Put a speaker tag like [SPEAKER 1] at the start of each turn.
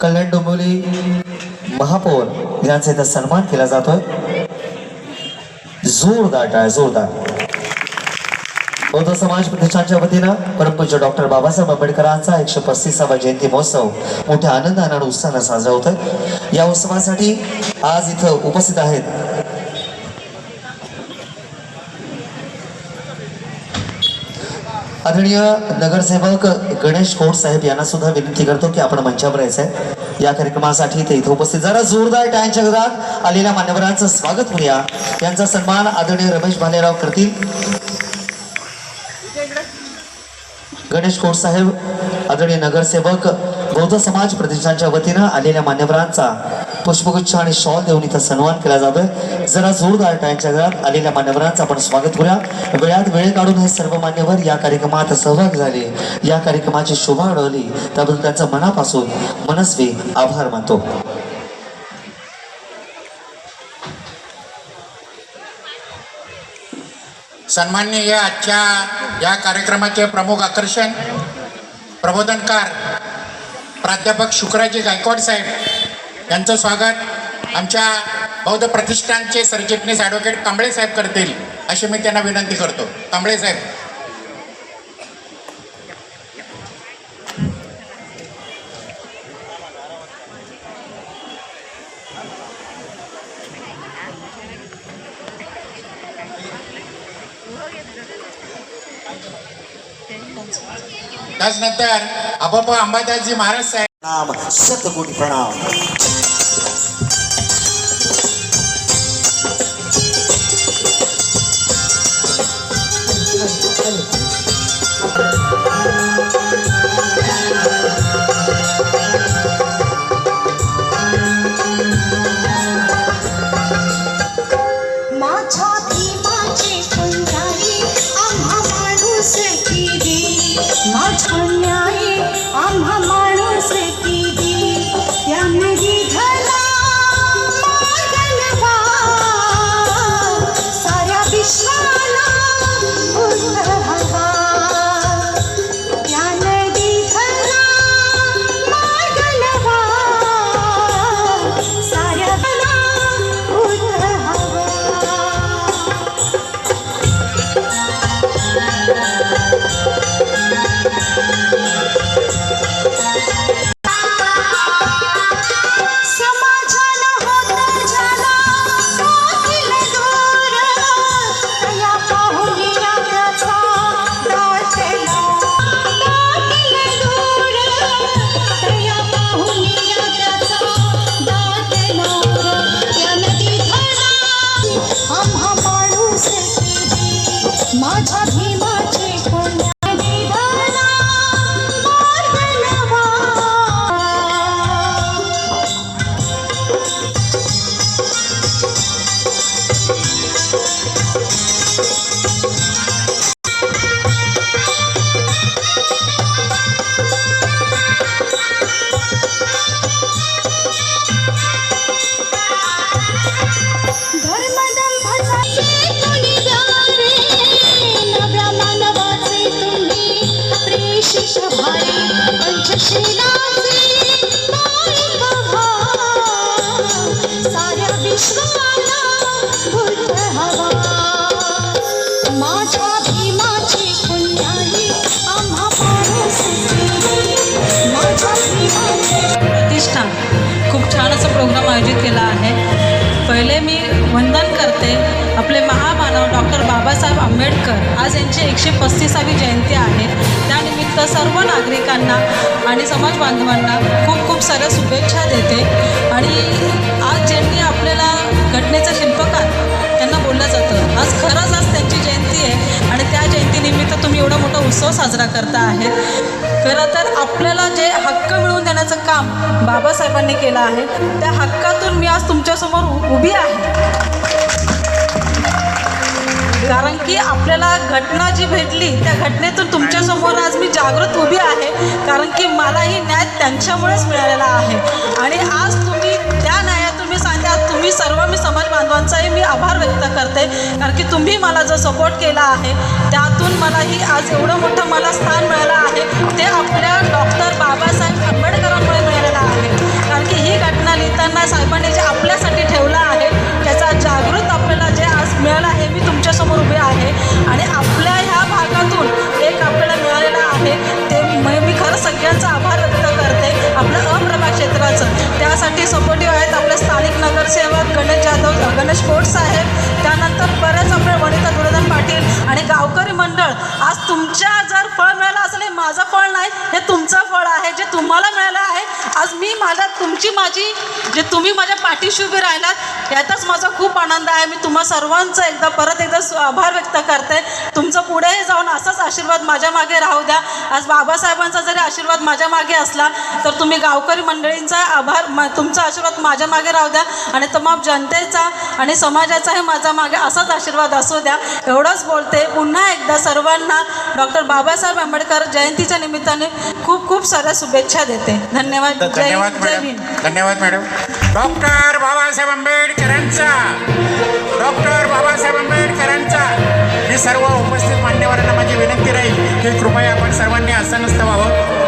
[SPEAKER 1] कल्याण डोंबिवली महापौर यांचा इथं सन्मान केला जातोय। जोरदार टाळ्या, जोरदार। बौद्ध समाज प्रतिष्ठानच्या वतीनं परमपूज्य डॉक्टर बाबासाहेब आंबेडकरांचा 135वा जयंती महोत्सव मोठ्या आनंदाने आणि उत्साहाने साजरा होतोय। या उत्सवासाठी आज इथं उपस्थित आहेत आदरणीय नगरसेवक गणेश कोट साहेब यांना सुद्धा विनंती करतो की आपण मंचावर यायचंय। या कार्यक्रमासाठी ते इथे उपस्थित, जरा जोरदार टाळ्यांच्या गजरात आलेल्या मान्यवरांचं स्वागत करूया। यांचा सन्मान आदरणीय रमेश भालेराव करतील। गणेश कोट साहेब, आदरणीय नगरसेवक, बौद्ध समाज प्रतिष्ठानच्या वतीनं आलेल्या मान्यवरांचा पुष्पगुच्छ आणि शॉल देऊन इथं सन्मान केला जातोय। जरा जोरदार टाळ्यांच्या गजरात आलेल्या मान्यवरांचं आपण स्वागत करूया। वेळात वेळ काढून हे सर्व मान्यवर या कार्यक्रमात सहभागी झाले, या कार्यक्रमाची शोभा वाढवली, त्याबद्दल त्यांचं मनापासून मनस्वी आभार मानतो।
[SPEAKER 2] सन्माननीय आजच्या या कार्यक्रमाचे प्रमुख आकर्षण प्रबोधनकार प्राध्यापक शुक्राजी गायकवाड साहेब यांचं स्वागत आमच्या बौद्ध प्रतिष्ठानचे सरचिटणीस ॲडव्होकेट कांबळे साहेब करतील अशी मी त्यांना विनंती करतो। कांबळे साहेब। त्याचनंतर आपोपा अंबादासजी महाराज साहेब।
[SPEAKER 1] नाम शतकोटी प्रणाम।
[SPEAKER 3] प्रतिष्ठान खूप छान असा प्रोग्राम आयोजित केला आहे। पहिले मी वंदन करते आपले महामानव डॉक्टर बाबासाहेब आंबेडकर, आज यांची 135वी जयंती आहे। त्यानिमित्त सर्व नागरिकांना आणि समाज बांधवांना खूप खूप साऱ्या शुभेच्छा देते। आणि आज ज्यांनी आपल्याला घटनेचं शिल्पकार त्यांना बोललं जातं, आज खरंच आज त्यांची जयंती आहे आणि त्या जयंतीनिमित्त तुम्ही एवढा मोठा उत्सव साजरा करता आहे। खरं तर आपल्याला जे हक्क मिळवून देण्याचं काम बाबासाहेबांनी केलं आहे, त्या हक्कातून मी आज तुमच्यासमोर उभी आहे। कारण की आपल्याला घटना जी भेटली त्या घटनेतून तुमच्यासमोर आज मी जागृत उभी आहे, कारण की मलाही न्याय त्यांच्यामुळेच मिळालेला आहे। आणि आज तुम्ही त्या न्यायातून मी सांगते, तुम्ही सर्व मी समाज बांधवांचाही मी आभार व्यक्त करते, कारण की तुम्ही मला जो सपोर्ट केला आहे त्यातून मलाही आज एवढं मोठं मला स्थान मिळालं आहे, ते आपल्या डॉक्टर बाबासाहेब आंबेडकरांमुळे मिळालेलं आहे। त्यांचा आभार व्यक्त करते आपलं अप्रभा क्षेत्राचं. त्यासाठी सपोर्टिव्ह आहेत आपले स्थानिक नगरसेवक गणेश जाधव, गणेश कोट साहेब, त्यानंतर बरेच आपले वनिता दुर्योधन पाटील आणि गावकरी मंडळ. आज तुमच्या जर फळ मिळालं असेल, हे माझं फळ नाही, हे तुमचं फळ आहे जे तुम्हाला मिळालं आहे. आज मी माझी जे तुम्ही माझ्या पाठीशी उभे राहिलात यातच माझा खूप आनंद आहे. मी तुम्हा सर्वांचं परत एकदा आभार व्यक्त करते. तुमचं पुढेही जाऊन असाच आशीर्वाद माझ्या मागे राहू द्या. आज बाबासाहेबांचा जरी आशीर्वाद माझ्या मागे असला तर तुम्ही गावकरी मंडळींचा तुमचा आशीर्वाद माझ्या मागे राहू द्या आणि तमाम जनतेचा आणि समाजाचाही माझ्या मागे असाच आशीर्वाद असू द्या. एवढंच बोलते. पुन्हा एकदा सर्वांना डॉक्टर बाबासाहेब आंबेडकर जयंतीच्या निमित्ताने खूप खूप साऱ्या शुभेच्छा देते. धन्यवाद.
[SPEAKER 2] धन्यवाद मॅडम. धन्यवाद मॅडम. डॉक्टर बाबासाहेब आंबेडकरांचा, डॉक्टर बाबासाहेब आंबेडकरांचा. मी सर्व उपस्थित मान्यवरांना माझी विनंती राहील की कृपया आपण सर्वांनी आसनस्थ व्हावं.